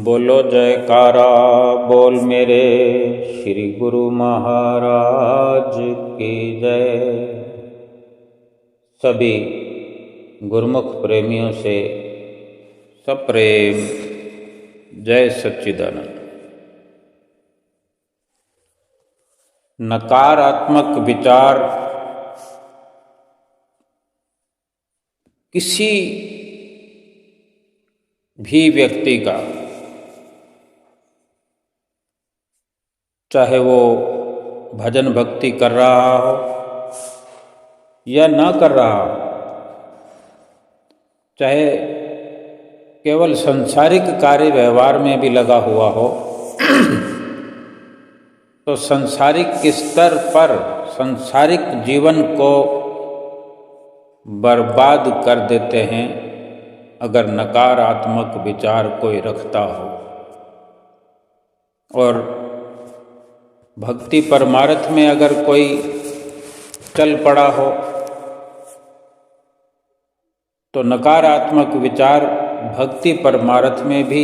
बोलो जयकारा बोल मेरे श्री गुरु महाराज की जय। सभी गुरुमुख प्रेमियों से सप्रेम जय सच्चिदानंद। नकारात्मक विचार किसी भी व्यक्ति का, चाहे वो भजन भक्ति कर रहा हो या ना कर रहा हो, चाहे केवल सांसारिक कार्य व्यवहार में भी लगा हुआ हो, तो सांसारिक स्तर पर सांसारिक जीवन को बर्बाद कर देते हैं अगर नकारात्मक विचार कोई रखता हो। और भक्ति परमार्थ में अगर कोई चल पड़ा हो तो नकारात्मक विचार भक्ति परमार्थ में भी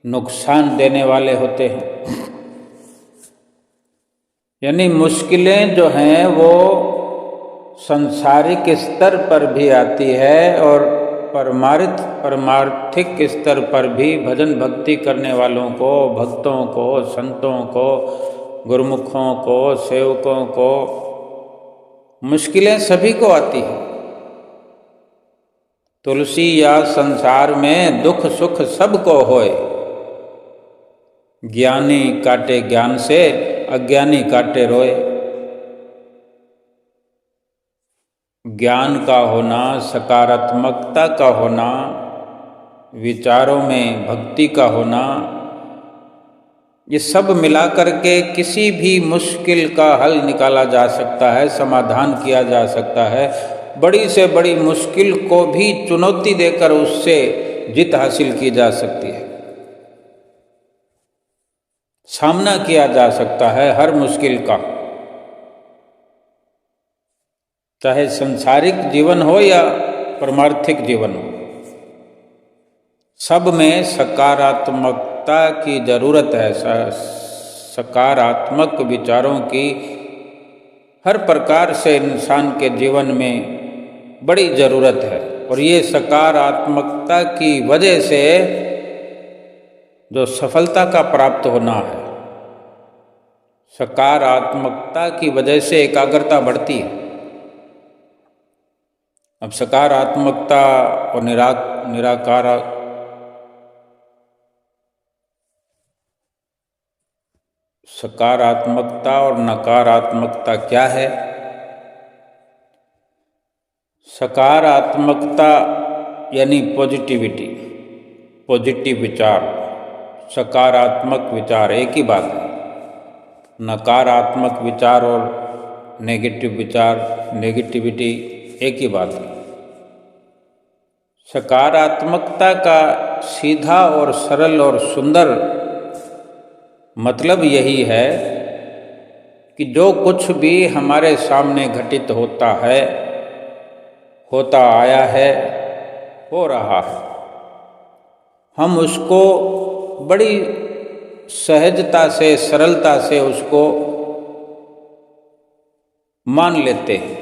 नुकसान देने वाले होते हैं। यानी मुश्किलें जो हैं वो सांसारिक स्तर पर भी आती है और परमार्थिक स्तर पर भी भजन भक्ति करने वालों को, भक्तों को, संतों को, गुरुमुखों को, सेवकों को मुश्किलें सभी को आती हैं। तुलसी या संसार में दुख सुख सबको होए, ज्ञानी काटे ज्ञान से अज्ञानी काटे रोए। ज्ञान का होना, सकारात्मकता का होना, विचारों में भक्ति का होना, ये सब मिलाकर के किसी भी मुश्किल का हल निकाला जा सकता है, समाधान किया जा सकता है। बड़ी से बड़ी मुश्किल को भी चुनौती देकर उससे जीत हासिल की जा सकती है, सामना किया जा सकता है हर मुश्किल का। चाहे सांसारिक जीवन हो या परमार्थिक जीवन हो, सब में सकारात्मकता की जरूरत है। सकारात्मक विचारों की हर प्रकार से इंसान के जीवन में बड़ी जरूरत है। और ये सकारात्मकता की वजह से जो सफलता का प्राप्त होना है, सकारात्मकता की वजह से एकाग्रता बढ़ती है। अब सकारात्मकता और सकारात्मकता और नकारात्मकता क्या है? सकारात्मकता यानी पॉजिटिविटी, पॉजिटिव विचार, सकारात्मक विचार एक ही बात है। नकारात्मक विचार और नेगेटिव विचार, नेगेटिविटी एक ही बात है। सकारात्मकता का सीधा और सरल और सुंदर मतलब यही है कि जो कुछ भी हमारे सामने घटित होता है, होता आया है, हो रहा है, हम उसको बड़ी सहजता से, सरलता से उसको मान लेते हैं।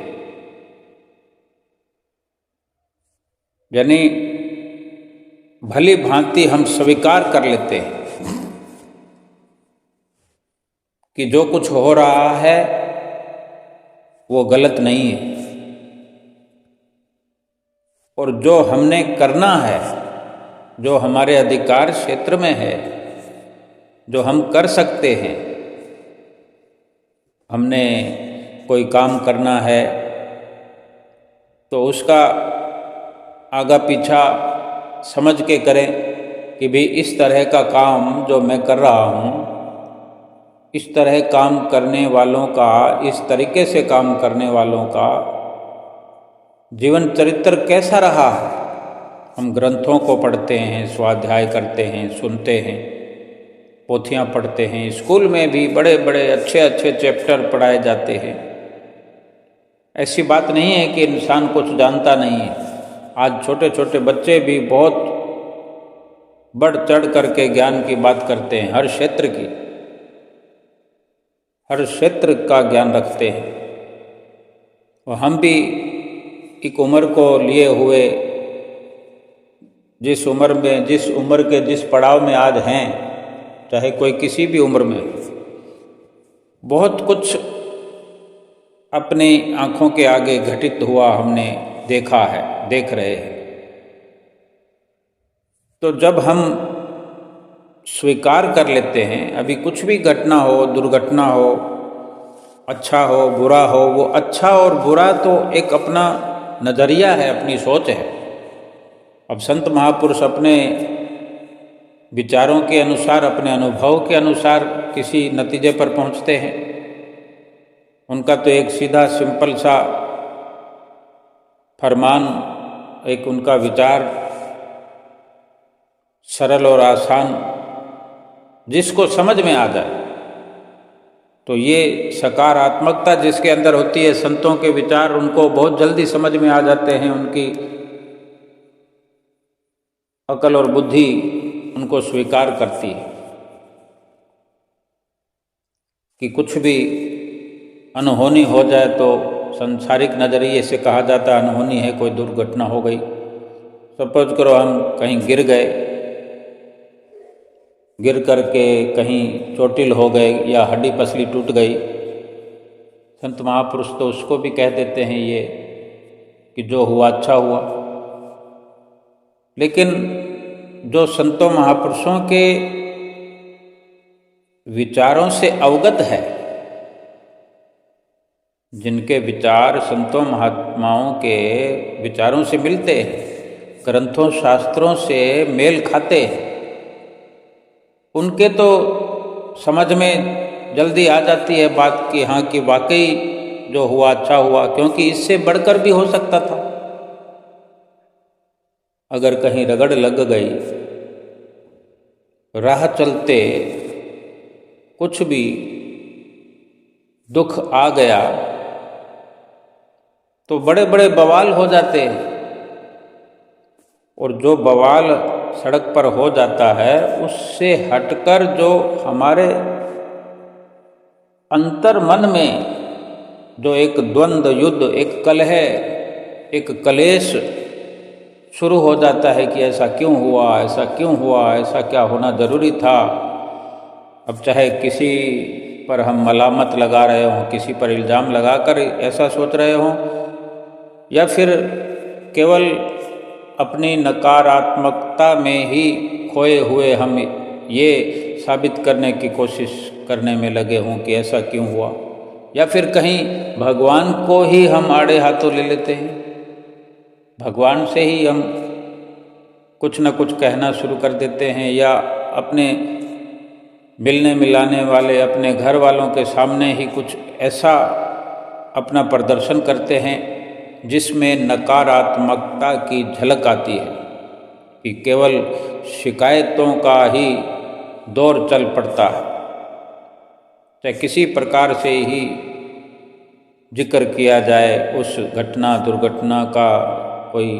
यानी भली भांति हम स्वीकार कर लेते हैं कि जो कुछ हो रहा है वो गलत नहीं है, और जो हमने करना है, जो हमारे अधिकार क्षेत्र में है, जो हम कर सकते हैं, हमने कोई काम करना है तो उसका आगा पीछा समझ के करें कि भी इस तरह का काम जो मैं कर रहा हूँ, इस तरह काम करने वालों का, इस तरीके से काम करने वालों का जीवन चरित्र कैसा रहा है। हम ग्रंथों को पढ़ते हैं, स्वाध्याय करते हैं, सुनते हैं, पोथियाँ पढ़ते हैं, स्कूल में भी बड़े बड़े अच्छे अच्छे चैप्टर पढ़ाए जाते हैं। ऐसी बात नहीं है कि इंसान कुछ जानता नहीं है। आज छोटे छोटे बच्चे भी बहुत बढ़ चढ़ करके ज्ञान की बात करते हैं, हर क्षेत्र का ज्ञान रखते हैं। और हम भी एक उम्र को लिए हुए जिस उम्र के जिस पड़ाव में आज हैं, चाहे कोई किसी भी उम्र में, बहुत कुछ अपनी आँखों के आगे घटित हुआ हमने देखा है, देख रहे हैं। तो जब हम स्वीकार कर लेते हैं, अभी कुछ भी घटना हो, दुर्घटना हो, अच्छा हो बुरा हो, वो अच्छा और बुरा तो एक अपना नज़रिया है, अपनी सोच है। अब संत महापुरुष अपने विचारों के अनुसार, अपने अनुभव के अनुसार किसी नतीजे पर पहुंचते हैं। उनका तो एक सीधा सिंपल सा फरमान, एक उनका विचार सरल और आसान, जिसको समझ में आ जाए। तो ये सकारात्मकता जिसके अंदर होती है, संतों के विचार उनको बहुत जल्दी समझ में आ जाते हैं। उनकी अकल और बुद्धि उनको स्वीकार करती है कि कुछ भी अनहोनी हो जाए तो सांसारिक नज़रिए से कहा जाता है अनहोनी है, कोई दुर्घटना हो गई। सपोज करो हम कहीं गिर करके कहीं चोटिल हो गए या हड्डी पसली टूट गई, संत महापुरुष तो उसको भी कह देते हैं ये कि जो हुआ अच्छा हुआ। लेकिन जो संतों महापुरुषों के विचारों से अवगत है, जिनके विचार संतों महात्माओं के विचारों से मिलते हैं, ग्रंथों शास्त्रों से मेल खाते हैं, उनके तो समझ में जल्दी आ जाती है बात कि हाँ कि वाकई जो हुआ अच्छा हुआ, क्योंकि इससे बढ़कर भी हो सकता था। अगर कहीं रगड़ लग गई, राह चलते कुछ भी दुख आ गया तो बड़े बड़े बवाल हो जाते हैं। और जो बवाल सड़क पर हो जाता है, उससे हटकर जो हमारे अंतर मन में जो एक द्वंद्व युद्ध, एक कलह, एक कलेश शुरू हो जाता है कि ऐसा क्यों हुआ, ऐसा क्यों हुआ, ऐसा क्या होना जरूरी था। अब चाहे किसी पर हम मलामत लगा रहे हों, किसी पर इल्ज़ाम लगाकर ऐसा सोच रहे हों, या फिर केवल अपनी नकारात्मकता में ही खोए हुए हम ये साबित करने की कोशिश करने में लगे हों कि ऐसा क्यों हुआ, या फिर कहीं भगवान को ही हम आड़े हाथों ले लेते हैं, भगवान से ही हम कुछ न कुछ कहना शुरू कर देते हैं, या अपने मिलने मिलाने वाले अपने घर वालों के सामने ही कुछ ऐसा अपना प्रदर्शन करते हैं जिसमें नकारात्मकता की झलक आती है कि केवल शिकायतों का ही दौर चल पड़ता है। चाहे किसी प्रकार से ही जिक्र किया जाए, उस घटना दुर्घटना का कोई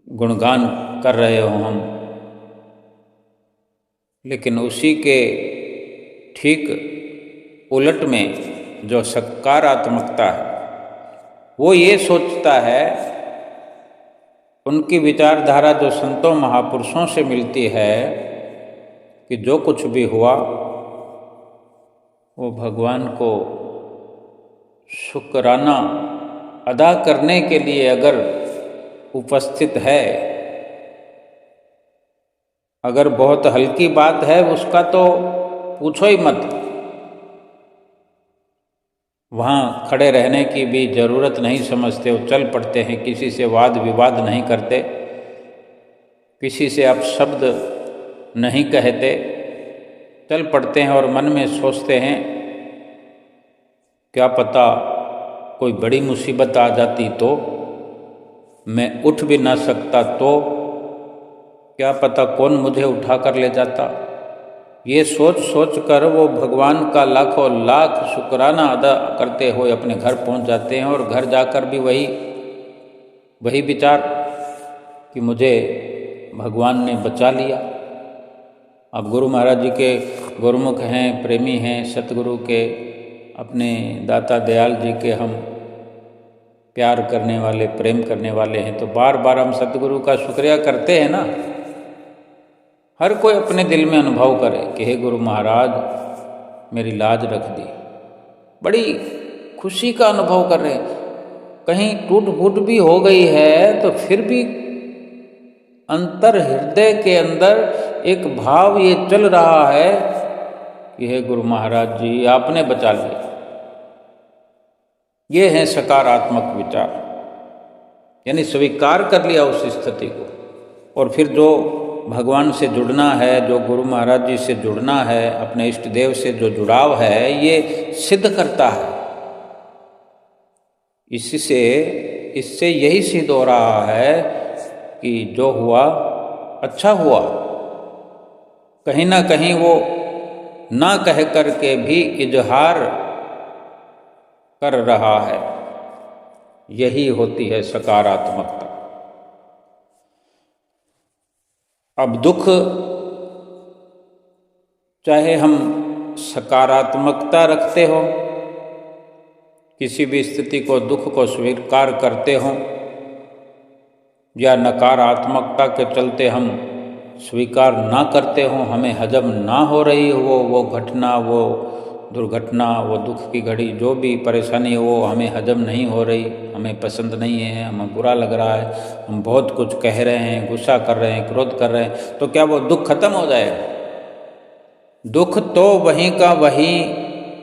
गुणगान कर रहे हो हम, लेकिन उसी के ठीक उलट में जो सकारात्मकता है, वो ये सोचता है, उनकी विचारधारा जो संतों महापुरुषों से मिलती है कि जो कुछ भी हुआ वो भगवान को शुक्राना अदा करने के लिए अगर उपस्थित है, अगर बहुत हल्की बात है उसका तो पूछो ही मत, वहाँ खड़े रहने की भी ज़रूरत नहीं समझते हो, चल पड़ते हैं, किसी से वाद विवाद नहीं करते, किसी से अपशब्द नहीं कहते, चल पड़ते हैं और मन में सोचते हैं क्या पता कोई बड़ी मुसीबत आ जाती तो, मैं उठ भी ना सकता तो, क्या पता कौन मुझे उठा कर ले जाता। ये सोच सोच कर वो भगवान का लाखों लाख शुक्राना अदा करते हुए अपने घर पहुंच जाते हैं, और घर जाकर भी वही विचार कि मुझे भगवान ने बचा लिया। अब गुरु महाराज जी के गुरुमुख हैं, प्रेमी हैं, सतगुरु के अपने दाता दयाल जी के हम प्यार करने वाले, प्रेम करने वाले हैं, तो बार बार हम सतगुरु का शुक्रिया करते हैं ना। हर कोई अपने दिल में अनुभव करे कि हे गुरु महाराज मेरी लाज रख दी, बड़ी खुशी का अनुभव कर रहे हैं। कहीं टूट फूट भी हो गई है तो फिर भी अंतर हृदय के अंदर एक भाव ये चल रहा है कि हे गुरु महाराज जी आपने बचा लिया। ये है सकारात्मक विचार, यानी स्वीकार कर लिया उस स्थिति को। और फिर जो भगवान से जुड़ना है, जो गुरु महाराज जी से जुड़ना है, अपने इष्ट देव से जो जुड़ाव है, ये सिद्ध करता है। इससे यही सिद्ध हो रहा है कि जो हुआ अच्छा हुआ। कहीं ना कहीं वो ना कह कर के भी इजहार कर रहा है। यही होती है सकारात्मकता। अब दुख, चाहे हम सकारात्मकता रखते हो, किसी भी स्थिति को, दुख को स्वीकार करते हो, या नकारात्मकता के चलते हम स्वीकार ना करते हो, हमें हजम ना हो रही हो वो घटना, वो दुर्घटना, वो दुख की घड़ी, जो भी परेशानी हो हमें हजम नहीं हो रही, हमें पसंद नहीं है, हमें बुरा लग रहा है, हम बहुत कुछ कह रहे हैं, गुस्सा कर रहे हैं, क्रोध कर रहे हैं, तो क्या वो दुख खत्म हो जाएगा? दुख तो वहीं का वहीं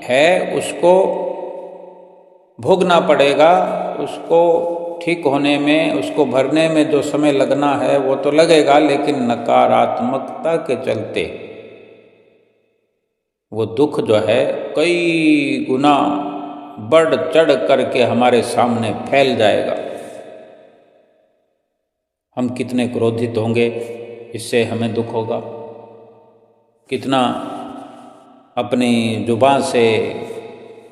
है, उसको भोगना पड़ेगा। उसको ठीक होने में, उसको भरने में जो समय लगना है वो तो लगेगा, लेकिन नकारात्मकता के चलते वो दुख जो है कई गुना बढ़ चढ़ करके हमारे सामने फैल जाएगा। हम कितने क्रोधित होंगे, इससे हमें दुख होगा। कितना अपनी जुबान से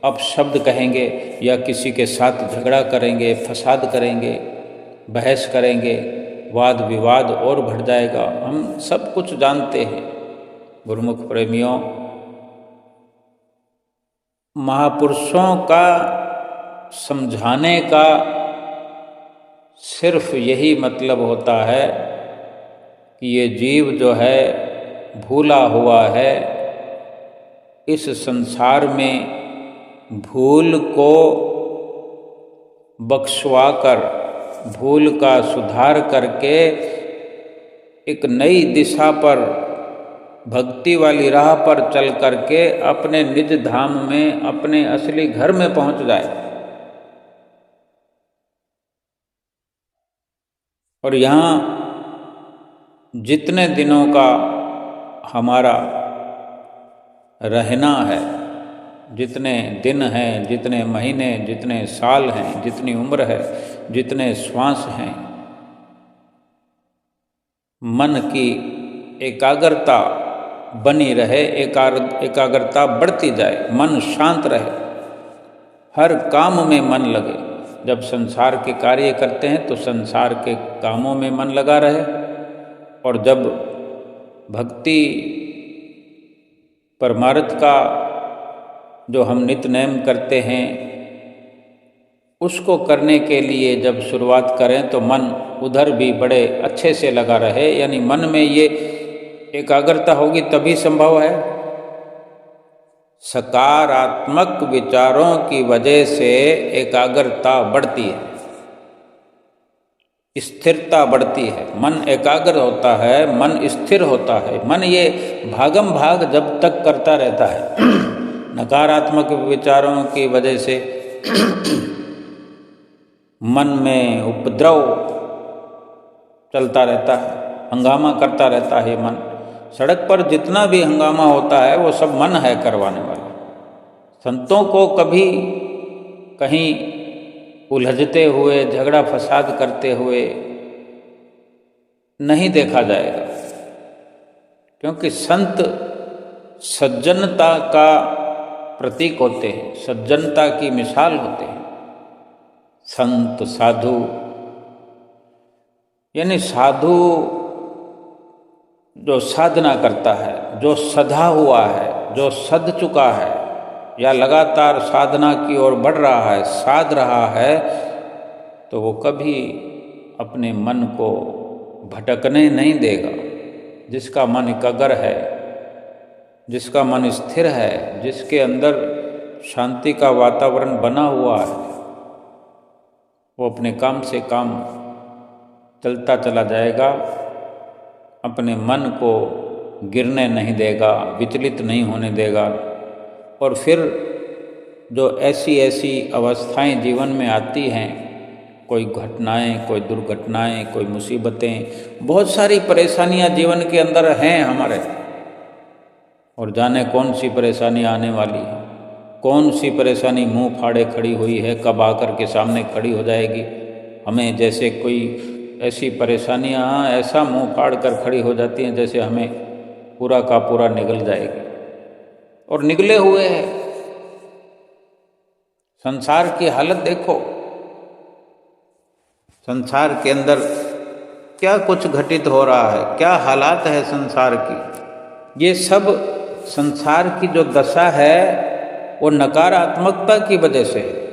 अपशब्द कहेंगे, या किसी के साथ झगड़ा करेंगे, फसाद करेंगे, बहस करेंगे, वाद विवाद और बढ़ जाएगा। हम सब कुछ जानते हैं। गुरुमुख प्रेमियों, महापुरुषों का समझाने का सिर्फ यही मतलब होता है कि ये जीव जो है भूला हुआ है, इस संसार में भूल को बख्शवाकर, भूल का सुधार करके एक नई दिशा पर, भक्ति वाली राह पर चल करके अपने निज धाम में, अपने असली घर में पहुंच जाए। और यहाँ जितने दिनों का हमारा रहना है, जितने दिन हैं, जितने महीने, जितने साल हैं, जितनी उम्र है, जितने श्वास हैं, मन की एकाग्रता बनी रहे, एकाग्रता बढ़ती जाए, मन शांत रहे, हर काम में मन लगे। जब संसार के कार्य करते हैं तो संसार के कामों में मन लगा रहे, और जब भक्ति परमार्थ का जो हम नित्य नेम करते हैं उसको करने के लिए जब शुरुआत करें तो मन उधर भी बड़े अच्छे से लगा रहे। यानी मन में ये एकाग्रता होगी तभी संभव है। सकारात्मक विचारों की वजह से एकाग्रता बढ़ती है, स्थिरता बढ़ती है, मन एकाग्र होता है, मन स्थिर होता है। मन ये भागम भाग जब तक करता रहता है, नकारात्मक विचारों की वजह से मन में उपद्रव चलता रहता है, हंगामा करता रहता है मन। सड़क पर जितना भी हंगामा होता है वो सब मन है करवाने वाला। संतों को कभी कहीं उलझते हुए, झगड़ा फसाद करते हुए नहीं देखा जाएगा, क्योंकि संत सज्जनता का प्रतीक होते हैं, सज्जनता की मिसाल होते हैं। संत साधु, यानी साधु जो साधना करता है, जो सधा हुआ है, जो सध चुका है या लगातार साधना की ओर बढ़ रहा है, साध रहा है, तो वो कभी अपने मन को भटकने नहीं देगा। जिसका मन एकाग्र है, जिसका मन स्थिर है, जिसके अंदर शांति का वातावरण बना हुआ है, वो अपने काम से काम चलता चला जाएगा, अपने मन को गिरने नहीं देगा, विचलित नहीं होने देगा। और फिर जो ऐसी ऐसी अवस्थाएं जीवन में आती हैं, कोई घटनाएं, कोई दुर्घटनाएं, कोई मुसीबतें, बहुत सारी परेशानियां जीवन के अंदर हैं हमारे, और जाने कौन सी परेशानी आने वाली है, कौन सी परेशानी मुंह फाड़े खड़ी हुई है, कब आकर के सामने खड़ी हो जाएगी। हमें जैसे कोई ऐसी परेशानियां ऐसा मुंह फाड़ कर खड़ी हो जाती हैं जैसे हमें पूरा का पूरा निगल जाएगी, और निगले हुए हैं। संसार की हालत देखो, संसार के अंदर क्या कुछ घटित हो रहा है, क्या हालात है संसार की। ये सब संसार की जो दशा है वो नकारात्मकता की वजह से है।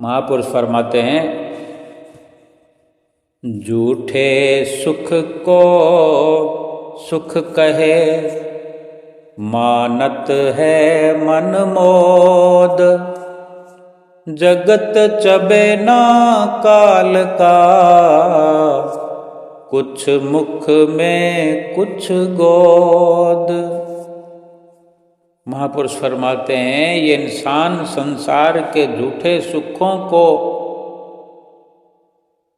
महापुरुष फरमाते हैं, झूठे सुख को सुख कहे, मानत है मन मोद, जगत चबे ना काल का, कुछ मुख में कुछ गोद। महापुरुष फरमाते हैं, ये इंसान संसार के झूठे सुखों को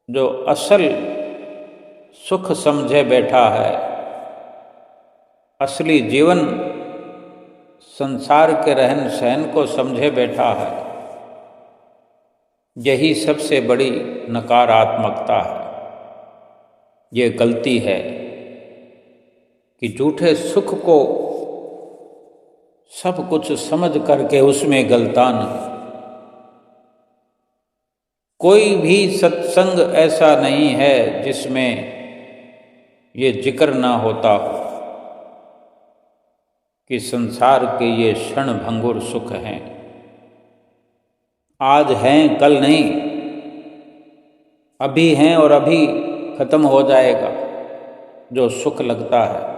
जो असल सुख समझे बैठा है, असली जीवन संसार के रहन सहन को समझे बैठा है, यही सबसे बड़ी नकारात्मकता है। ये गलती है कि झूठे सुख को सब कुछ समझ करके उसमें गलतान। कोई भी सत्संग ऐसा नहीं है जिसमें ये जिक्र ना होता हो कि संसार के ये क्षण भंगुर सुख हैं, आज हैं कल नहीं, अभी हैं और अभी खत्म हो जाएगा। जो सुख लगता है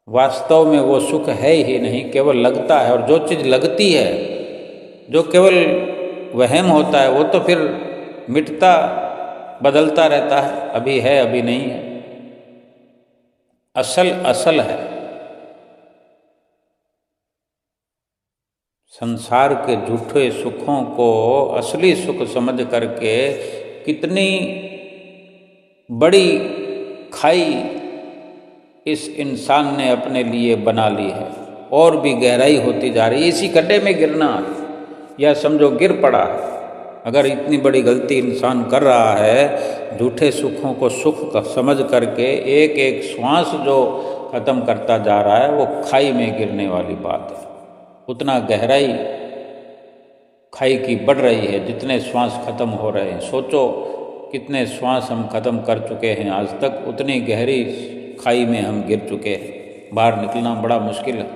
वास्तव में वो सुख है ही नहीं, केवल लगता है। और जो चीज़ लगती है, जो केवल वहम होता है, वो तो फिर मिटता बदलता रहता है, अभी है अभी नहीं है। असल असल है। संसार के झूठे सुखों को असली सुख समझ करके कितनी बड़ी खाई इस इंसान ने अपने लिए बना ली है, और भी गहराई होती जा रही है। इसी गड्ढे में गिरना, या समझो गिर पड़ा है। अगर इतनी बड़ी गलती इंसान कर रहा है, झूठे सुखों को सुख का समझ करके एक एक श्वास जो खत्म करता जा रहा है, वो खाई में गिरने वाली बात है। उतना गहराई खाई की बढ़ रही है जितने श्वास खत्म हो रहे हैं। सोचो कितने श्वास हम खत्म कर चुके हैं आज तक, उतनी गहरी खाई में हम गिर चुके हैं। बाहर निकलना बड़ा मुश्किल है,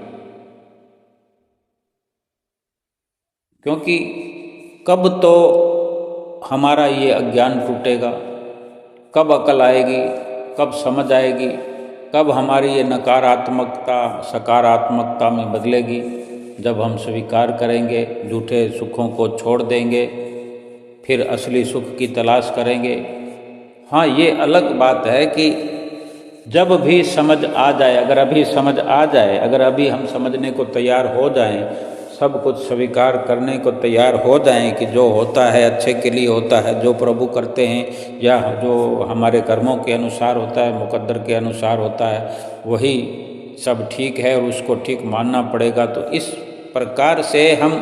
क्योंकि कब तो हमारा ये अज्ञान टूटेगा, कब अकल आएगी, कब समझ आएगी, कब हमारी ये नकारात्मकता सकारात्मकता में बदलेगी, जब हम स्वीकार करेंगे, झूठे सुखों को छोड़ देंगे, फिर असली सुख की तलाश करेंगे। हाँ, ये अलग बात है कि जब भी समझ आ जाए, अगर अभी समझ आ जाए, अगर अभी हम समझने को तैयार हो जाएं, सब कुछ स्वीकार करने को तैयार हो जाएं कि जो होता है अच्छे के लिए होता है, जो प्रभु करते हैं या जो हमारे कर्मों के अनुसार होता है, मुकद्दर के अनुसार होता है, वही सब ठीक है और उसको ठीक मानना पड़ेगा। तो इस प्रकार से हम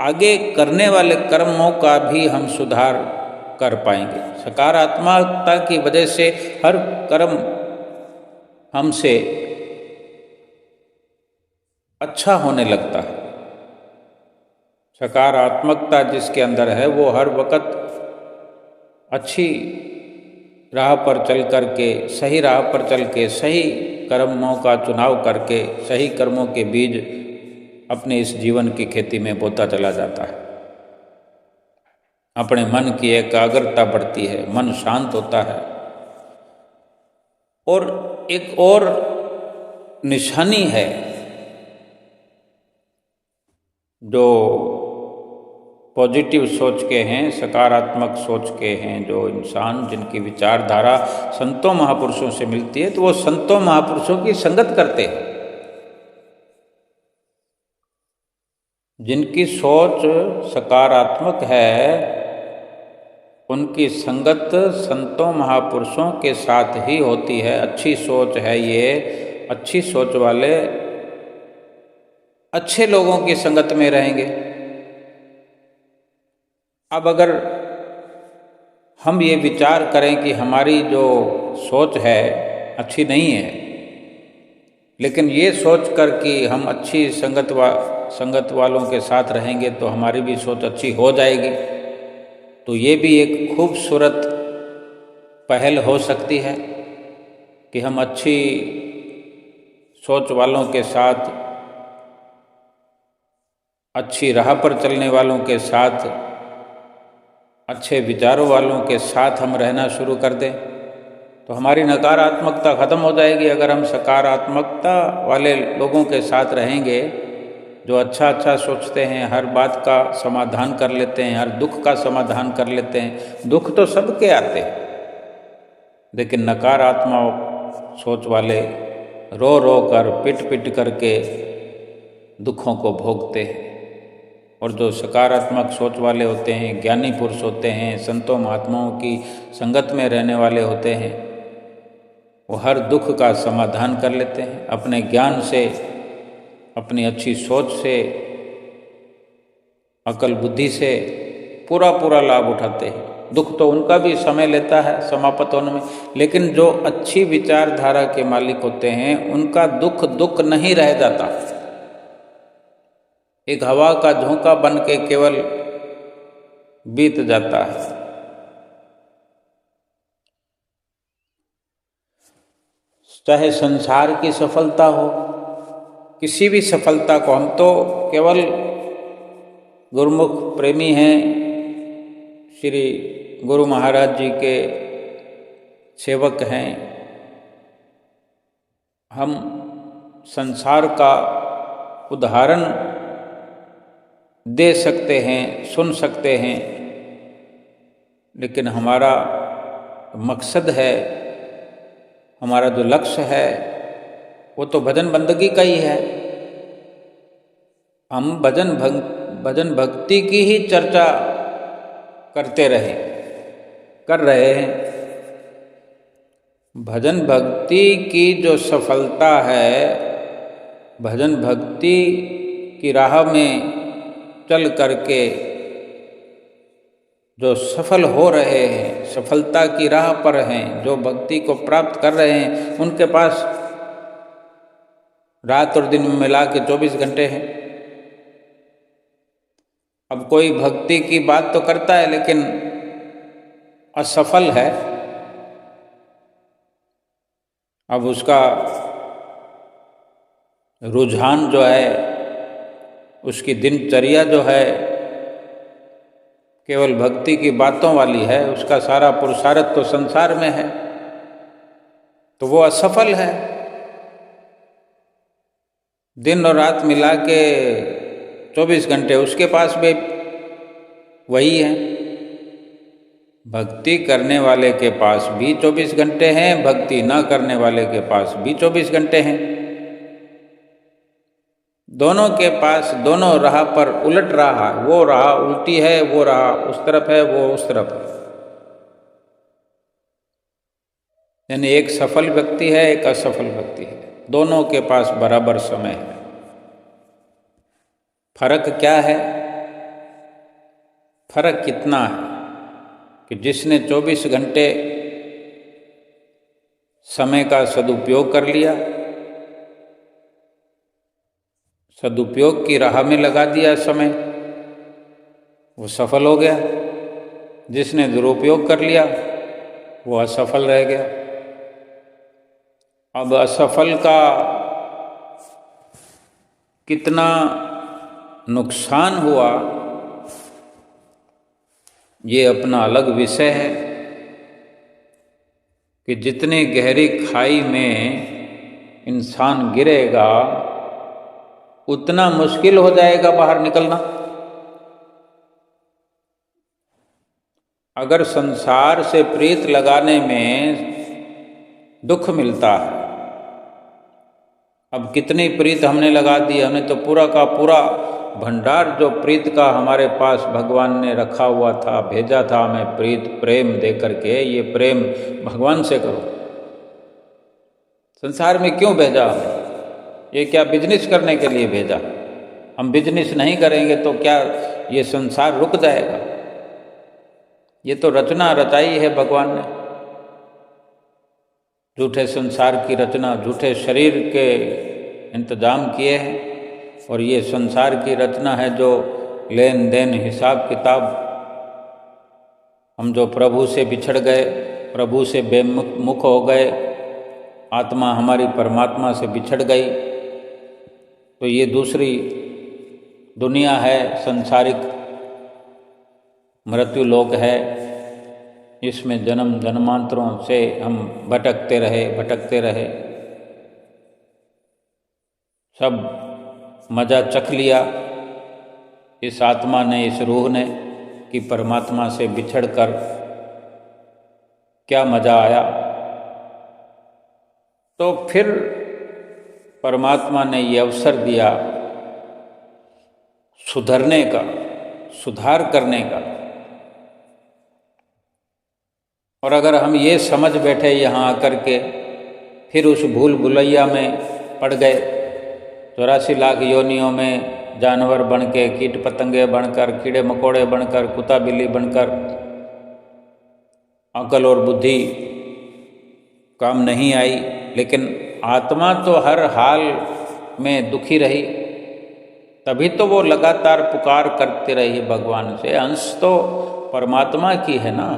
आगे करने वाले कर्मों का भी हम सुधार कर पाएंगे। सकारात्मकता की वजह से हर कर्म हमसे अच्छा होने लगता है। सकारात्मकता जिसके अंदर है वो हर वक्त अच्छी राह पर चल कर के, सही राह पर चल के, सही कर्मों का चुनाव करके, सही कर्मों के बीज अपने इस जीवन की खेती में बोता चला जाता है। अपने मन की एकाग्रता बढ़ती है, मन शांत होता है। और एक और निशानी है जो पॉजिटिव सोच के हैं, सकारात्मक सोच के हैं, जो इंसान जिनकी विचारधारा संतों महापुरुषों से मिलती है, तो वो संतों महापुरुषों की संगत करते हैं। जिनकी सोच सकारात्मक है उनकी संगत संतों महापुरुषों के साथ ही होती है। अच्छी सोच है ये, अच्छी सोच वाले अच्छे लोगों की संगत में रहेंगे। अब अगर हम ये विचार करें कि हमारी जो सोच है अच्छी नहीं है, लेकिन ये सोच कर कि हम अच्छी संगत वालों के साथ रहेंगे तो हमारी भी सोच अच्छी हो जाएगी, तो ये भी एक खूबसूरत पहल हो सकती है कि हम अच्छी सोच वालों के साथ, अच्छी राह पर चलने वालों के साथ, अच्छे विचारों वालों के साथ हम रहना शुरू कर दें तो हमारी नकारात्मकता ख़त्म हो जाएगी। अगर हम सकारात्मकता वाले लोगों के साथ रहेंगे जो अच्छा अच्छा सोचते हैं, हर बात का समाधान कर लेते हैं, हर दुख का समाधान कर लेते हैं। दुख तो सबके आते हैं, लेकिन नकारात्मक सोच वाले रो रो कर, पिट पिट करके दुखों को भोगते हैं। और जो सकारात्मक सोच वाले होते हैं, ज्ञानी पुरुष होते हैं, संतों महात्माओं की संगत में रहने वाले होते हैं, वो हर दुख का समाधान कर लेते हैं। अपने ज्ञान से, अपनी अच्छी सोच से, अकल बुद्धि से पूरा पूरा लाभ उठाते हैं। दुख तो उनका भी समय लेता है समाप्त होने में, लेकिन जो अच्छी विचारधारा के मालिक होते हैं उनका दुख दुख नहीं रह जाता। एक हवा का झोंका बन के केवल बीत जाता है। चाहे संसार की सफलता हो, किसी भी सफलता को, हम तो केवल गुरुमुख प्रेमी हैं, श्री गुरु महाराज जी के सेवक हैं। हम संसार का उदाहरण दे सकते हैं, सुन सकते हैं, लेकिन हमारा मकसद है, हमारा जो लक्ष्य है वो तो भजन बंदगी का ही है। हम भजन भक्ति की ही चर्चा कर रहे हैं। भजन भक्ति की जो सफलता है, भजन भक्ति की राह में चल करके जो सफल हो रहे हैं, सफलता की राह पर हैं, जो भक्ति को प्राप्त कर रहे हैं, उनके पास रात और दिन में मिला के 24 घंटे हैं। अब कोई भक्ति की बात तो करता है लेकिन असफल है, अब उसका रुझान जो है, उसकी दिनचर्या जो है केवल भक्ति की बातों वाली है, उसका सारा पुरुषार्थ तो संसार में है, तो वो असफल है। दिन और रात मिला के 24 घंटे उसके पास भी वही है। भक्ति करने वाले के पास भी 24 घंटे हैं, भक्ति ना करने वाले के पास भी 24 घंटे हैं। दोनों के पास, दोनों राह पर उलट रहा, वो राह उल्टी है, वो राह उस तरफ है, वो उस तरफ है। यानी एक सफल व्यक्ति है, एक असफल व्यक्ति है, दोनों के पास बराबर समय है। फर्क क्या है? फर्क कितना है कि जिसने 24 घंटे समय का सदुपयोग कर लिया, सदुपयोग की राह में लगा दिया समय, वो सफल हो गया। जिसने दुरुपयोग कर लिया वो असफल रह गया। अब असफल का कितना नुकसान हुआ ये अपना अलग विषय है कि जितने गहरी खाई में इंसान गिरेगा उतना मुश्किल हो जाएगा बाहर निकलना। अगर संसार से प्रीत लगाने में दुख मिलता है, अब कितनी प्रीत हमने लगा दी, हमने तो पूरा का पूरा भंडार जो प्रीत का हमारे पास भगवान ने रखा हुआ था, भेजा था हमें प्रीत प्रेम दे करके, ये प्रेम भगवान से करो। संसार में क्यों भेजा हमें? ये क्या बिजनेस करने के लिए भेजा? हम बिजनेस नहीं करेंगे तो क्या ये संसार रुक जाएगा? ये तो रचना रचाई है भगवान ने, झूठे संसार की रचना, झूठे शरीर के इंतजाम किए हैं। और ये संसार की रचना है जो लेन देन हिसाब किताब, हम जो प्रभु से बिछड़ गए, प्रभु से बेमुख हो गए, आत्मा हमारी परमात्मा से बिछड़ गई, तो ये दूसरी दुनिया है, संसारिक मृत्यु लोक है। इसमें जन्म जन्मांतरों से हम भटकते रहे, सब मज़ा चख लिया इस आत्मा ने, इस रूह ने, कि परमात्मा से बिछड़कर क्या मज़ा आया। तो फिर परमात्मा ने ये अवसर दिया सुधरने का, सुधार करने का। और अगर हम ये समझ बैठे यहाँ आकर के, फिर उस भूल भुलैया में पड़ गए, 84 लाख योनियों में जानवर बन के, कीट पतंगे बनकर, कीड़े मकोड़े बनकर, कुत्ता बिल्ली बनकर, अकल और बुद्धि काम नहीं आई। लेकिन आत्मा तो हर हाल में दुखी रही, तभी तो वो लगातार पुकार करते रही भगवान से। अंश तो परमात्मा की है ना,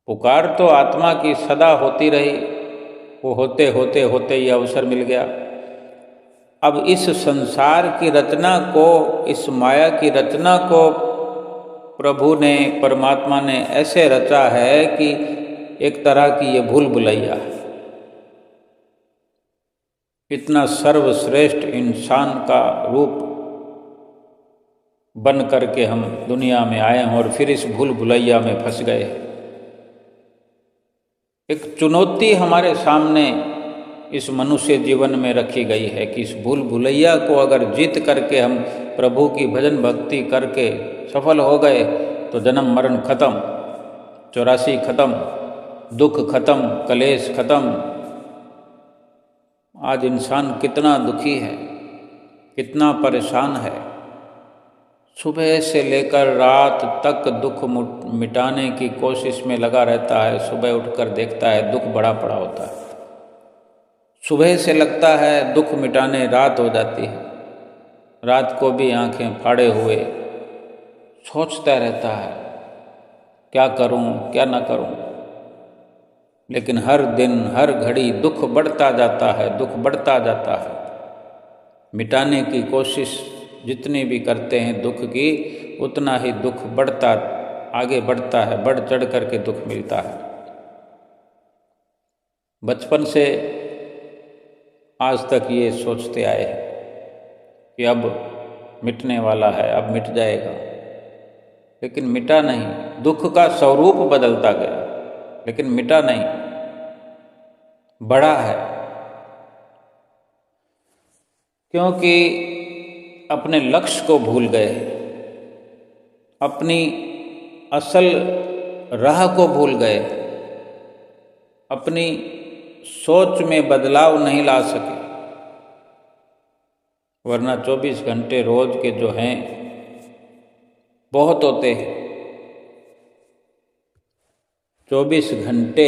पुकार तो आत्मा की सदा होती रही। वो होते होते होते ये अवसर मिल गया। अब इस संसार की रचना को, इस माया की रचना को प्रभु ने, परमात्मा ने ऐसे रचा है कि एक तरह की ये भूल भुलैया है। इतना सर्वश्रेष्ठ इंसान का रूप बन करके हम दुनिया में आए हैं और फिर इस भूल भुलैया में फंस गए। एक चुनौती हमारे सामने इस मनुष्य जीवन में रखी गई है कि इस भूल भुलैया को अगर जीत करके हम प्रभु की भजन भक्ति करके सफल हो गए तो जन्म मरण खत्म, 84 खत्म, दुख खत्म, कलेश खत्म। आज इंसान कितना दुखी है, कितना परेशान है, सुबह से लेकर रात तक दुख मिटाने की कोशिश में लगा रहता है। सुबह उठकर देखता है दुख बड़ा पड़ा होता है, सुबह से लगता है दुख मिटाने, रात हो जाती है, रात को भी आंखें फाड़े हुए सोचता रहता है क्या करूं क्या ना करूं। लेकिन हर दिन हर घड़ी दुख बढ़ता जाता है, दुख बढ़ता जाता है। मिटाने की कोशिश जितनी भी करते हैं दुख की, उतना ही दुख बढ़ता, आगे बढ़ता है, बढ़ चढ़ करके दुख मिलता है। बचपन से आज तक ये सोचते आए हैं कि अब मिटने वाला है, अब मिट जाएगा, लेकिन मिटा नहीं। दुख का स्वरूप बदलता गया लेकिन मिटा नहीं, बढ़ा है। क्योंकि अपने लक्ष्य को भूल गए, अपनी असल राह को भूल गए, अपनी सोच में बदलाव नहीं ला सके। वरना 24 घंटे रोज के जो हैं बहुत होते हैं। 24 घंटे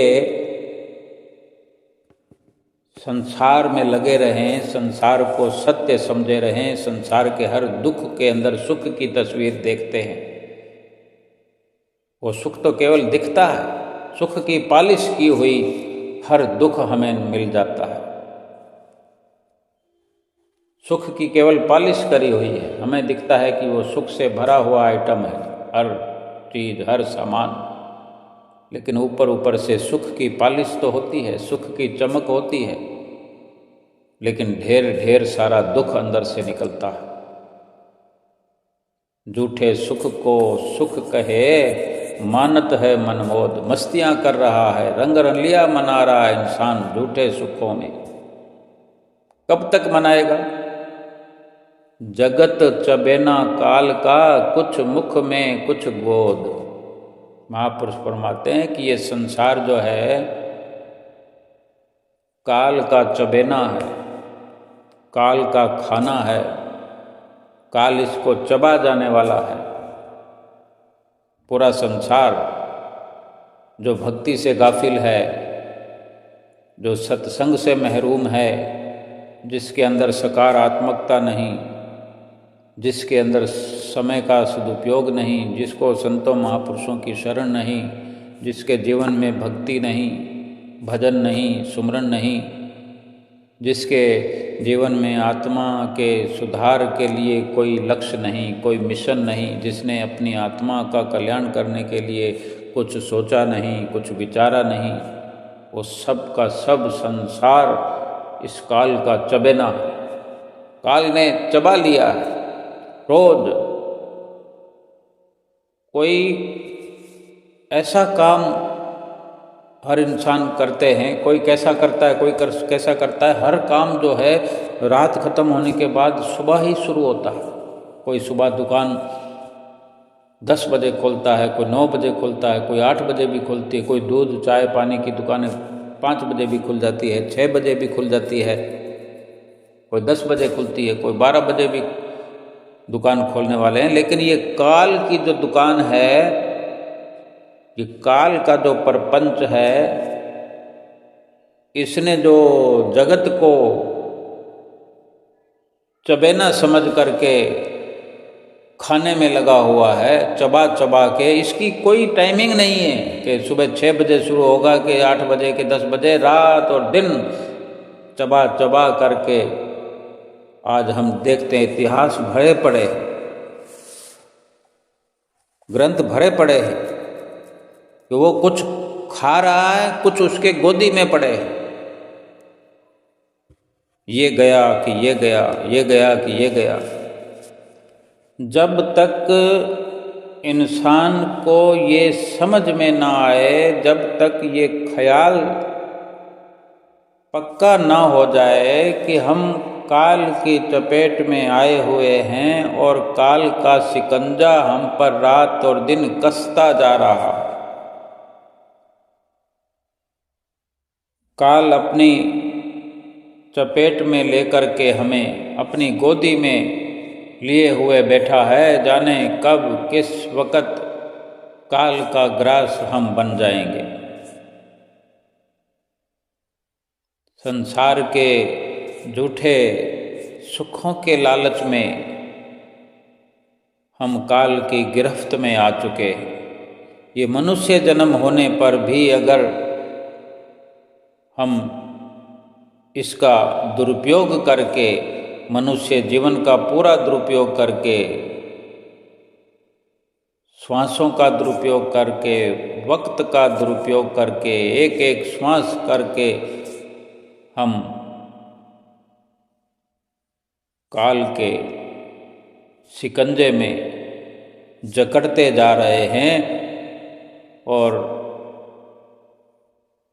संसार में लगे रहें, संसार को सत्य समझे रहें, संसार के हर दुख के अंदर सुख की तस्वीर देखते हैं। वो सुख तो केवल दिखता है, सुख की पालिश की हुई हर दुख हमें मिल जाता है। सुख की केवल पालिश करी हुई है, हमें दिखता है कि वो सुख से भरा हुआ आइटम है, हर चीज़, हर सामान, लेकिन ऊपर ऊपर से सुख की पालिश तो होती है, सुख की चमक होती है, लेकिन ढेर ढेर सारा दुख अंदर से निकलता है। झूठे सुख को सुख कहे, मानत है मनमोद, मस्तियां कर रहा है, रंग रलिया मना रहा है इंसान झूठे सुखों में। कब तक मनाएगा? जगत चबेना काल का, कुछ मुख में कुछ गोद। महापुरुष फरमाते हैं कि ये संसार जो है काल का चबेना है, काल का खाना है, काल इसको चबा जाने वाला है। पूरा संसार जो भक्ति से गाफिल है, जो सत्संग से महरूम है, जिसके अंदर सकारात्मकता नहीं, जिसके अंदर समय का सदुपयोग नहीं, जिसको संतों महापुरुषों की शरण नहीं, जिसके जीवन में भक्ति नहीं, भजन नहीं, सुमरन नहीं, जिसके जीवन में आत्मा के सुधार के लिए कोई लक्ष्य नहीं, कोई मिशन नहीं, जिसने अपनी आत्मा का कल्याण करने के लिए कुछ सोचा नहीं, कुछ विचारा नहीं, वो सब का सब संसार इस काल का चबेना है। काल ने चबा लिया है। रोज कोई ऐसा काम हर इंसान करते हैं, कोई कैसा करता है, कोई कैसा करता है। हर काम जो है रात खत्म होने के बाद सुबह ही शुरू होता है। कोई सुबह दुकान 10 बजे खोलता है, कोई 9 बजे खोलता है, कोई 8 बजे भी खोलती है, कोई दूध चाय पानी की दुकानें 5 बजे भी खुल जाती है, 6 बजे भी खुल जाती है, कोई 10 बजे खुलती है, कोई 12 बजे भी दुकान खोलने वाले हैं। लेकिन ये काल की जो दुकान है, ये काल का जो प्रपंच है, इसने जो जगत को चबेना समझ करके खाने में लगा हुआ है, चबा चबा के, इसकी कोई टाइमिंग नहीं है कि सुबह 6 बजे शुरू होगा कि 8 बजे के 10 बजे। रात और दिन चबा चबा करके आज हम देखते हैं इतिहास भरे पड़े हैं, ग्रंथ भरे पड़े हैं कि वो कुछ खा रहा है, कुछ उसके गोदी में पड़े हैं। ये गया कि ये गया, ये गया कि ये गया। जब तक इंसान को ये समझ में ना आए, जब तक ये ख्याल पक्का ना हो जाए कि हम काल की चपेट में आए हुए हैं और काल का शिकंजा हम पर रात और दिन कसता जा रहा। काल अपनी चपेट में लेकर के हमें अपनी गोदी में लिए हुए बैठा है। जाने कब किस वक़्त काल का ग्रास हम बन जाएंगे। संसार के झूठे सुखों के लालच में हम काल की गिरफ्त में आ चुके हैं। ये मनुष्य जन्म होने पर भी अगर हम इसका दुरुपयोग करके, मनुष्य जीवन का पूरा दुरुपयोग करके, श्वासों का दुरुपयोग करके, वक्त का दुरुपयोग करके, एक एक श्वास करके हम काल के शिकंजे में जकड़ते जा रहे हैं। और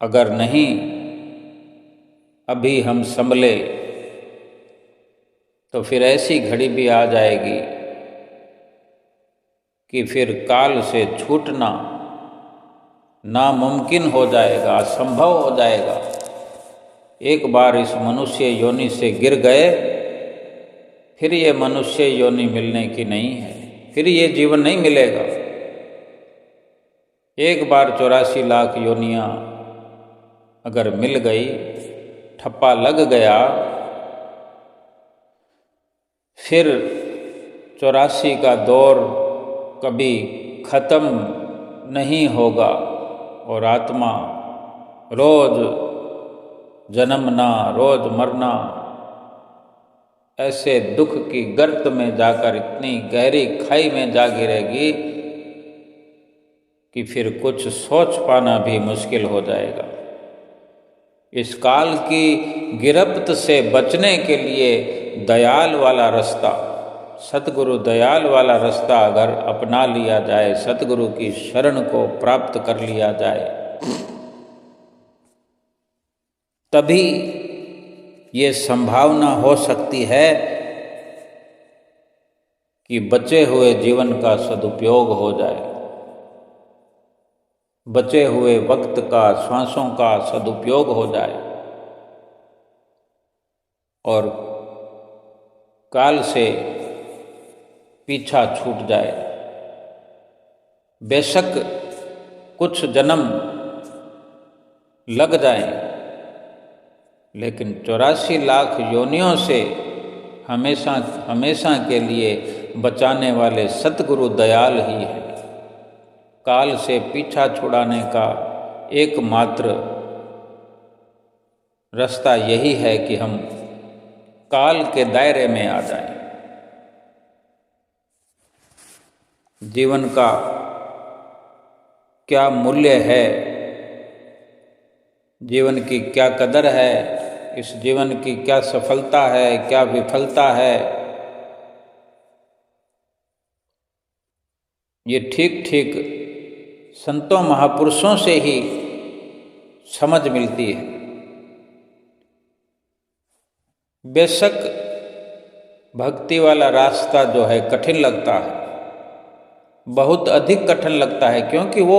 अगर नहीं अभी हम संभले तो फिर ऐसी घड़ी भी आ जाएगी कि फिर काल से छूटना नामुमकिन हो जाएगा, असंभव हो जाएगा। एक बार इस मनुष्य योनि से गिर गए, फिर ये मनुष्य योनि मिलने की नहीं है, फिर ये जीवन नहीं मिलेगा। एक बार 84 लाख योनियाँ अगर मिल गई, ठप्पा लग गया, फिर 84 का दौर कभी ख़त्म नहीं होगा और आत्मा रोज जन्मना, रोज मरना, ऐसे दुख की गर्त में जाकर इतनी गहरी खाई में जा गिरेगी कि फिर कुछ सोच पाना भी मुश्किल हो जाएगा। इस काल की गिरफ्त से बचने के लिए दयाल वाला रास्ता, सतगुरु दयाल वाला रास्ता अगर अपना लिया जाए, सतगुरु की शरण को प्राप्त कर लिया जाए, तभी ये संभावना हो सकती है कि बचे हुए जीवन का सदुपयोग हो जाए, बचे हुए वक्त का, श्वासों का सदुपयोग हो जाए और काल से पीछा छूट जाए। बेशक कुछ जन्म लग जाएं, लेकिन 84 लाख योनियों से हमेशा हमेशा के लिए बचाने वाले सतगुरु दयाल ही है। काल से पीछा छुड़ाने का एकमात्र रास्ता यही है कि हम काल के दायरे में आ जाएं। जीवन का क्या मूल्य है, जीवन की क्या कदर है, इस जीवन की क्या सफलता है, क्या विफलता है, ये ठीक ठीक संतों महापुरुषों से ही समझ मिलती है। बेशक भक्ति वाला रास्ता जो है कठिन लगता है, बहुत अधिक कठिन लगता है, क्योंकि वो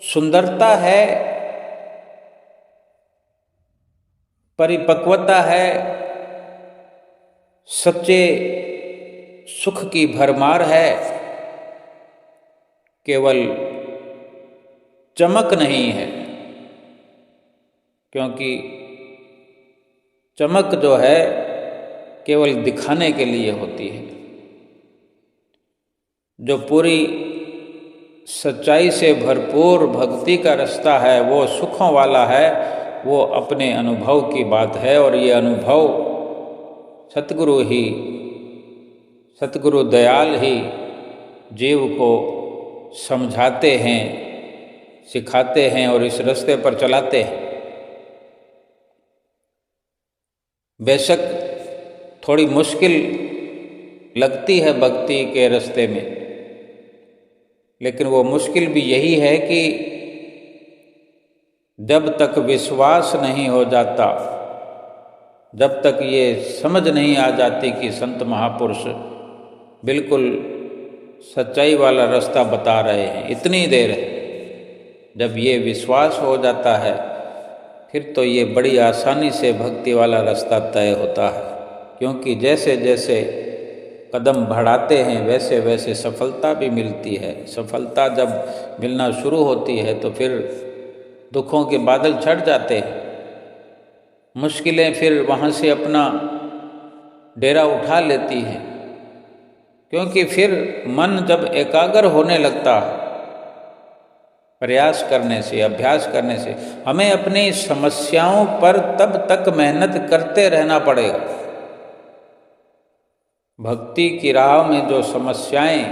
सुंदरता है, परिपक्वता है, सच्चे सुख की भरमार है, केवल चमक नहीं है। क्योंकि चमक जो है केवल दिखाने के लिए होती है। जो पूरी सच्चाई से भरपूर भक्ति का रास्ता है वो सुखों वाला है, वो अपने अनुभव की बात है। और ये अनुभव सतगुरु ही, सतगुरु दयाल ही जीव को समझाते हैं, सिखाते हैं और इस रास्ते पर चलाते हैं। बेशक थोड़ी मुश्किल लगती है भक्ति के रास्ते में, लेकिन वो मुश्किल भी यही है कि जब तक विश्वास नहीं हो जाता, जब तक ये समझ नहीं आ जाती कि संत महापुरुष बिल्कुल सच्चाई वाला रास्ता बता रहे हैं, इतनी देर है, जब ये विश्वास हो जाता है फिर तो ये बड़ी आसानी से भक्ति वाला रास्ता तय होता है। क्योंकि जैसे जैसे कदम बढ़ाते हैं वैसे वैसे सफलता भी मिलती है। सफलता जब मिलना शुरू होती है तो फिर दुखों के बादल छट जाते हैं, मुश्किलें फिर वहाँ से अपना डेरा उठा लेती हैं। क्योंकि फिर मन जब एकाग्र होने लगता है, प्रयास करने से, अभ्यास करने से, हमें अपनी समस्याओं पर तब तक मेहनत करते रहना पड़ेगा। भक्ति की राह में जो समस्याएं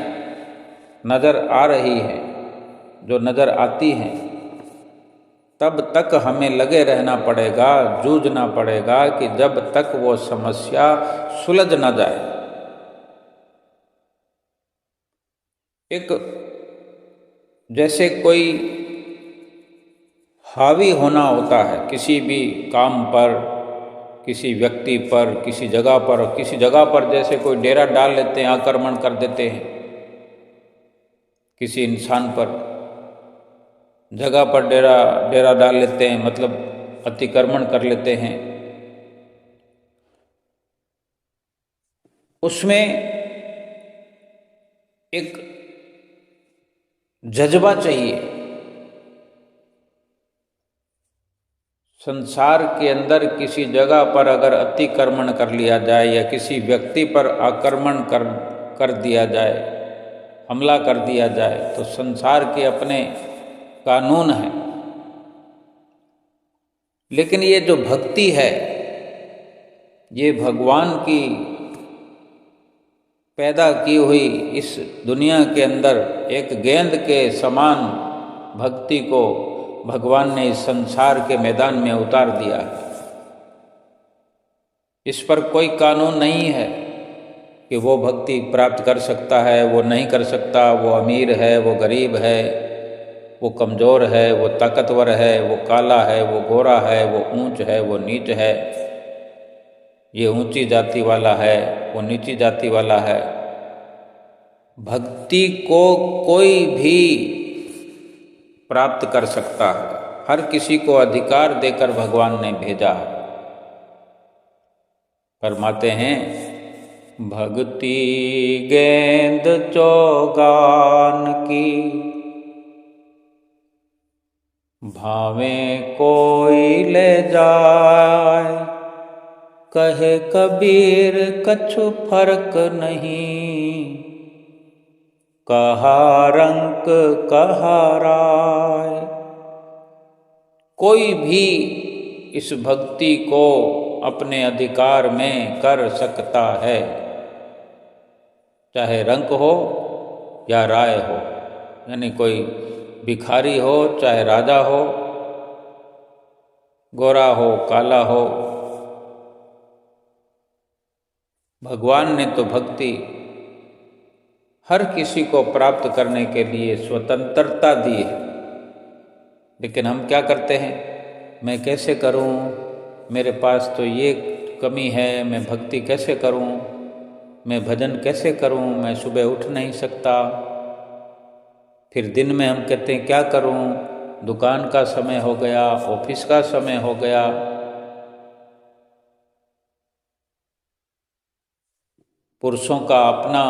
नज़र आ रही हैं, जो नज़र आती हैं, तब तक हमें लगे रहना पड़ेगा, जूझना पड़ेगा कि जब तक वो समस्या सुलझ न जाए। एक जैसे कोई हावी होना होता है किसी भी काम पर, किसी व्यक्ति पर, किसी जगह पर। किसी जगह पर जैसे कोई डेरा डाल लेते हैं, आक्रमण कर देते हैं किसी इंसान पर, जगह पर डेरा डाल लेते हैं, मतलब अतिक्रमण कर लेते हैं। उसमें एक जज्बा चाहिए। संसार के अंदर किसी जगह पर अगर अतिक्रमण कर लिया जाए या किसी व्यक्ति पर आक्रमण कर दिया जाए हमला कर दिया जाए, तो संसार के अपने कानून हैं। लेकिन ये जो भक्ति है, ये भगवान की पैदा की हुई इस दुनिया के अंदर एक गेंद के समान भक्ति को भगवान ने इस संसार के मैदान में उतार दिया है। इस पर कोई कानून नहीं है कि वो भक्ति प्राप्त कर सकता है, वो नहीं कर सकता, वो अमीर है, वो गरीब है, वो कमज़ोर है, वो ताकतवर है, वो काला है, वो गोरा है, वो ऊंच है, वो नीच है, ये ऊंची जाति वाला है, वो नीची जाति वाला है। भक्ति को कोई भी प्राप्त कर सकता है, हर किसी को अधिकार देकर भगवान ने भेजा है। फरमाते हैं, भक्ति गेंद चौगान की, भावे कोई ले जाए, कहे कबीर कछु फर्क नहीं, कहा रंक कहा राय। कोई भी इस भक्ति को अपने अधिकार में कर सकता है, चाहे रंक हो या राय हो, यानी कोई भिखारी हो चाहे राजा हो, गोरा हो काला हो। भगवान ने तो भक्ति हर किसी को प्राप्त करने के लिए स्वतंत्रता दी है। लेकिन हम क्या करते हैं, मैं कैसे करूं, मेरे पास तो ये कमी है, मैं भक्ति कैसे करूं, मैं भजन कैसे करूं, मैं सुबह उठ नहीं सकता। फिर दिन में हम कहते हैं क्या करूं, दुकान का समय हो गया, ऑफिस का समय हो गया। पुरुषों का अपना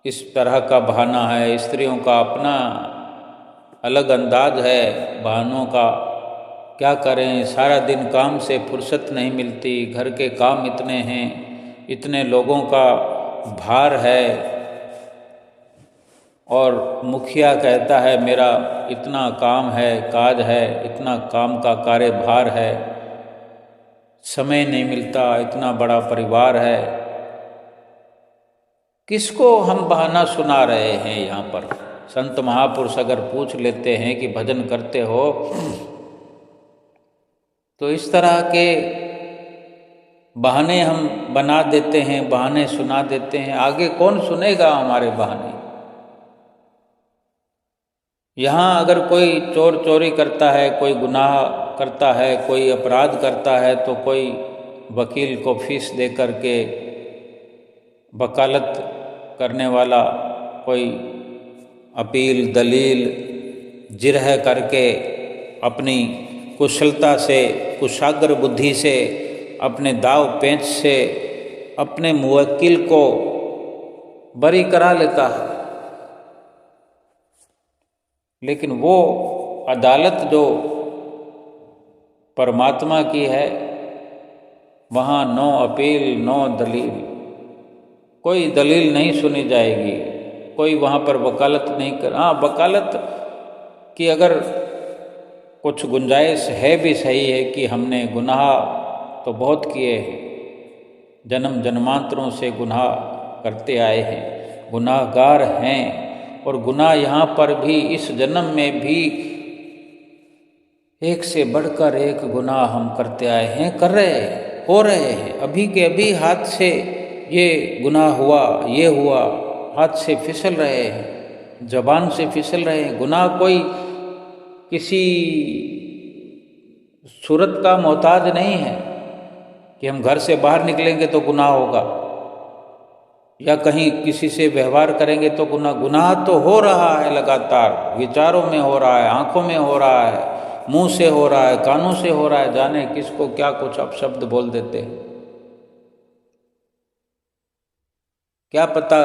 इस तरह का बहाना है, स्त्रियों का अपना अलग अंदाज है बहानों का। क्या करें, सारा दिन काम से फुर्सत नहीं मिलती, घर के काम इतने हैं, इतने लोगों का भार है, और मुखिया कहता है मेरा इतना काम है, काज है, इतना काम का कार्यभार है, समय नहीं मिलता, इतना बड़ा परिवार है। किसको हम बहाना सुना रहे हैं यहाँ पर? संत महापुरुष अगर पूछ लेते हैं कि भजन करते हो, तो इस तरह के बहाने हम बना देते हैं, बहाने सुना देते हैं। आगे कौन सुनेगा हमारे बहाने? यहाँ अगर कोई चोर चोरी करता है, कोई गुनाह करता है, कोई अपराध करता है, तो कोई वकील को फीस दे करके वकालत करने वाला, कोई अपील दलील जिरह करके अपनी कुशलता से, कुशाग्र बुद्धि से, अपने दाव पेंच से अपने मुवक्किल को बरी करा लेता है। लेकिन वो अदालत जो परमात्मा की है, वहाँ नो अपील नो दलील, कोई दलील नहीं सुनी जाएगी, कोई वहाँ पर वकालत नहीं कर। हाँ, वकालत की अगर कुछ गुंजाइश है भी सही है कि हमने गुनाह तो बहुत किए हैं, जन्म जन्मांतरों से गुनाह करते आए हैं, गुनाहगार हैं, और गुनाह यहाँ पर भी इस जन्म में भी एक से बढ़कर एक गुनाह हम करते आए हैं, कर रहे हैं, हो रहे हैं। अभी के अभी हाथ से ये गुनाह हुआ, ये हुआ, हाथ से फिसल रहे हैं, जबान से फिसल रहे हैं। गुनाह कोई किसी सूरत का मोहताज नहीं है कि हम घर से बाहर निकलेंगे तो गुनाह होगा, या कहीं किसी से व्यवहार करेंगे तो गुनाह तो हो रहा है लगातार, विचारों में हो रहा है, आंखों में हो रहा है, मुंह से हो रहा है, कानों से हो रहा है, जाने किसको क्या कुछ अपशब्द बोल देते हैं। क्या पता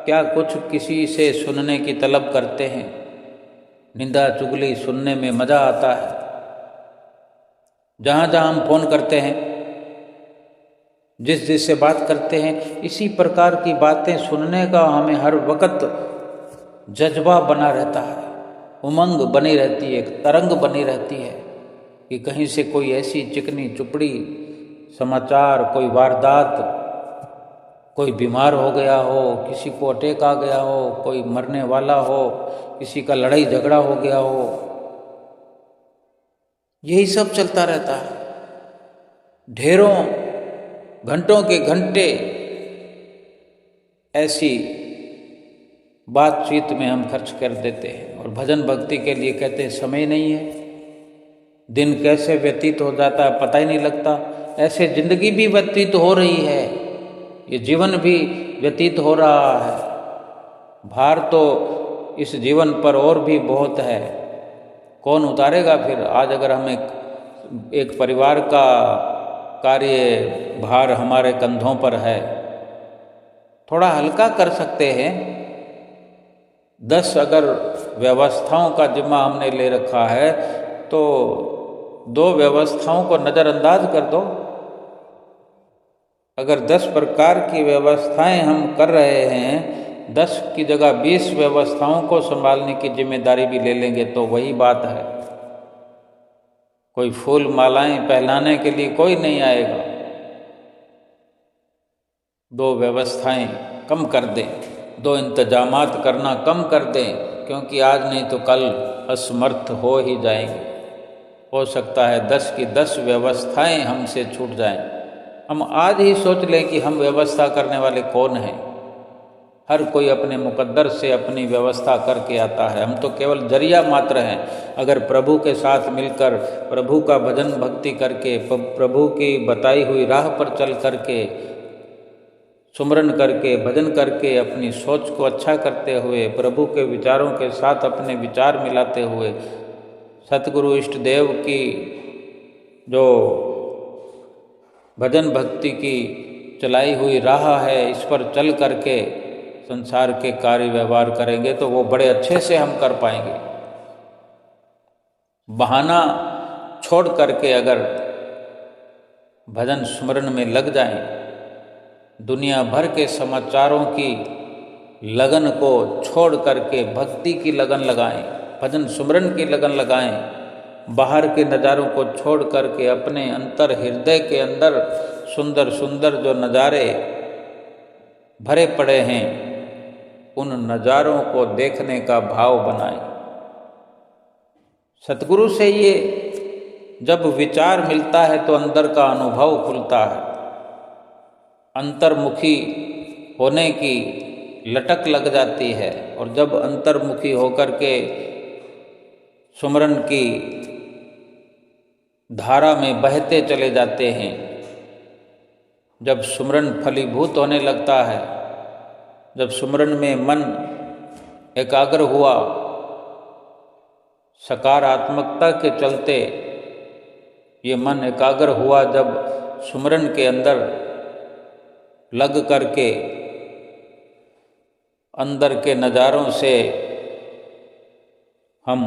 क्या कुछ किसी से सुनने की तलब करते हैं। निंदा चुगली सुनने में मज़ा आता है। जहाँ जहाँ हम फ़ोन करते हैं, जिससे बात करते हैं, इसी प्रकार की बातें सुनने का हमें हर वक्त जज्बा बना रहता है, उमंग बनी रहती है, एक तरंग बनी रहती है कि कहीं से कोई ऐसी चिकनी चुपड़ी समाचार, कोई वारदात, कोई बीमार हो गया हो, किसी को अटैक आ गया हो, कोई मरने वाला हो, किसी का लड़ाई झगड़ा हो गया हो, यही सब चलता रहता है। ढेरों घंटों के घंटे ऐसी बातचीत में हम खर्च कर देते हैं और भजन भक्ति के लिए कहते हैं समय नहीं है, दिन कैसे व्यतीत हो जाता है पता ही नहीं लगता। ऐसे जिंदगी भी व्यतीत हो रही है, ये जीवन भी व्यतीत हो रहा है। भार तो इस जीवन पर और भी बहुत है, कौन उतारेगा फिर। आज अगर हम एक परिवार का कार्य भार हमारे कंधों पर है, थोड़ा हल्का कर सकते हैं। 10 अगर व्यवस्थाओं का जिम्मा हमने ले रखा है तो 2 व्यवस्थाओं को नज़रअंदाज कर दो। अगर 10 प्रकार की व्यवस्थाएं हम कर रहे हैं, 10 की जगह 20 व्यवस्थाओं को संभालने की जिम्मेदारी भी ले लेंगे तो वही बात है। कोई फूल मालाएं पहनाने के लिए कोई नहीं आएगा। 2 व्यवस्थाएं कम कर दें, 2 इंतजामात करना कम कर दें, क्योंकि आज नहीं तो कल असमर्थ हो ही जाएंगे। हो सकता है 10 की 10 व्यवस्थाएं हमसे छूट जाएं। हम आज ही सोच लें कि हम व्यवस्था करने वाले कौन हैं। हर कोई अपने मुकद्दर से अपनी व्यवस्था करके आता है, हम तो केवल जरिया मात्र हैं। अगर प्रभु के साथ मिलकर प्रभु का भजन भक्ति करके, प्रभु की बताई हुई राह पर चल करके, सुमरन करके, भजन करके, अपनी सोच को अच्छा करते हुए, प्रभु के विचारों के साथ अपने विचार मिलाते हुए, सतगुरु इष्ट देव की जो भजन भक्ति की चलाई हुई राह है, इस पर चल करके संसार के कार्य व्यवहार करेंगे तो वो बड़े अच्छे से हम कर पाएंगे। बहाना छोड़ करके अगर भजन स्मरण में लग जाएं, दुनिया भर के समाचारों की लगन को छोड़ करके भक्ति की लगन लगाएं, भजन सुमरन की लगन लगाएं, बाहर के नज़ारों को छोड़ करके अपने अंतर हृदय के अंदर सुंदर सुंदर जो नज़ारे भरे पड़े हैं, उन नज़ारों को देखने का भाव बनाएं। सतगुरु से ये जब विचार मिलता है तो अंदर का अनुभव खुलता है, अंतर्मुखी होने की लटक लग जाती है। और जब अंतर्मुखी होकर के सुमरन की धारा में बहते चले जाते हैं, जब सुमरन फलीभूत होने लगता है, जब सुमरन में मन एकाग्र हुआ, सकारात्मकता के चलते ये मन एकाग्र हुआ, जब सुमरन के अंदर लग करके अंदर के नज़ारों से हम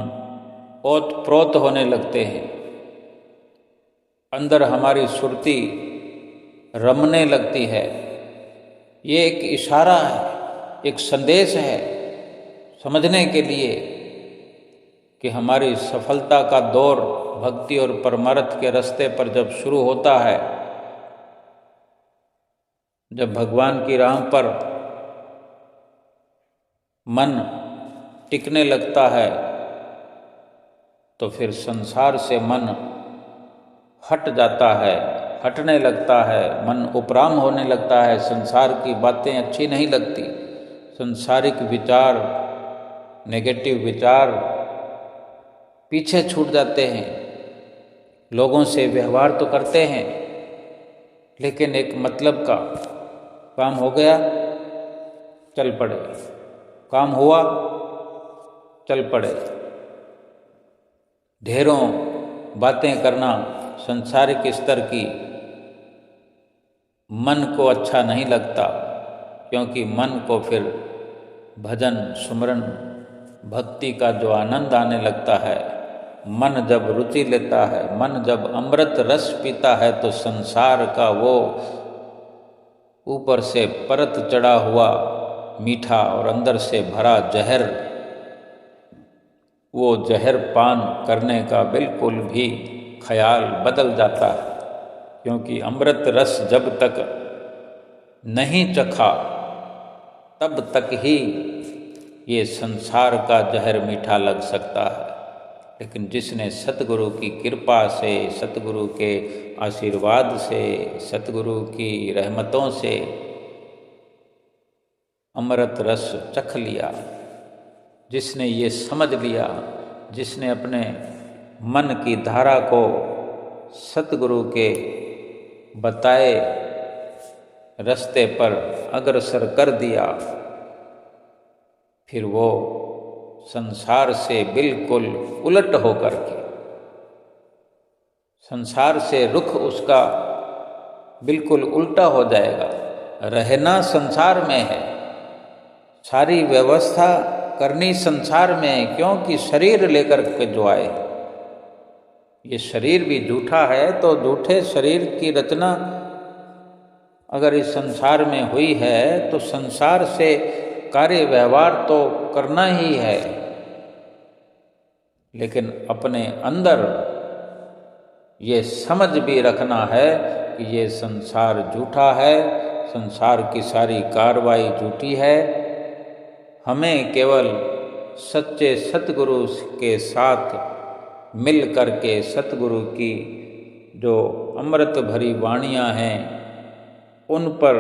ओत प्रोत होने लगते हैं, अंदर हमारी सुरती रमने लगती है। ये एक इशारा है, एक संदेश है समझने के लिए कि हमारी सफलता का दौर भक्ति और परमार्थ के रास्ते पर जब शुरू होता है, जब भगवान की राह पर मन टिकने लगता है, तो फिर संसार से मन हट जाता है, हटने लगता है, मन उपराम होने लगता है। संसार की बातें अच्छी नहीं लगती, संसारिक विचार, नेगेटिव विचार पीछे छूट जाते हैं। लोगों से व्यवहार तो करते हैं, लेकिन एक मतलब का काम हो गया चल पड़े, काम हुआ चल पड़े। ढेरों बातें करना संसारिक स्तर की मन को अच्छा नहीं लगता, क्योंकि मन को फिर भजन सुमरन भक्ति का जो आनंद आने लगता है, मन जब रुचि लेता है, मन जब अमृत रस पीता है, तो संसार का वो ऊपर से परत चढ़ा हुआ मीठा और अंदर से भरा जहर, वो जहर पान करने का बिल्कुल भी ख्याल बदल जाता है, क्योंकि अमृत रस जब तक नहीं चखा तब तक ही ये संसार का जहर मीठा लग सकता है। लेकिन जिसने सतगुरु की कृपा से, सतगुरु के आशीर्वाद से, सतगुरु की रहमतों से अमृत रस चख लिया, जिसने ये समझ लिया, जिसने अपने मन की धारा को सतगुरु के बताए रास्ते पर अग्रसर कर दिया, फिर वो संसार से बिल्कुल उलट होकर के, संसार से रुख उसका बिल्कुल उल्टा हो जाएगा। रहना संसार में है, सारी व्यवस्था करनी संसार में है, क्योंकि शरीर लेकर के जो आए, ये शरीर भी झूठा है, तो झूठे शरीर की रचना अगर इस संसार में हुई है तो संसार से कार्य व्यवहार तो करना ही है, लेकिन अपने अंदर ये समझ भी रखना है कि ये संसार झूठा है, संसार की सारी कार्रवाई झूठी है। हमें केवल सच्चे सतगुरु के साथ मिल करके सतगुरु की जो अमृत भरी वाणियाँ हैं उन पर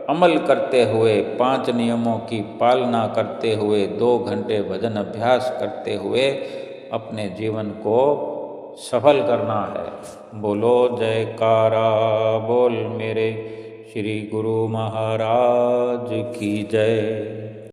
अमल करते हुए, 5 नियमों की पालना करते हुए, 2 घंटे भजन अभ्यास करते हुए अपने जीवन को सफल करना है। बोलो जयकारा बोल मेरे श्री गुरु महाराज की जय।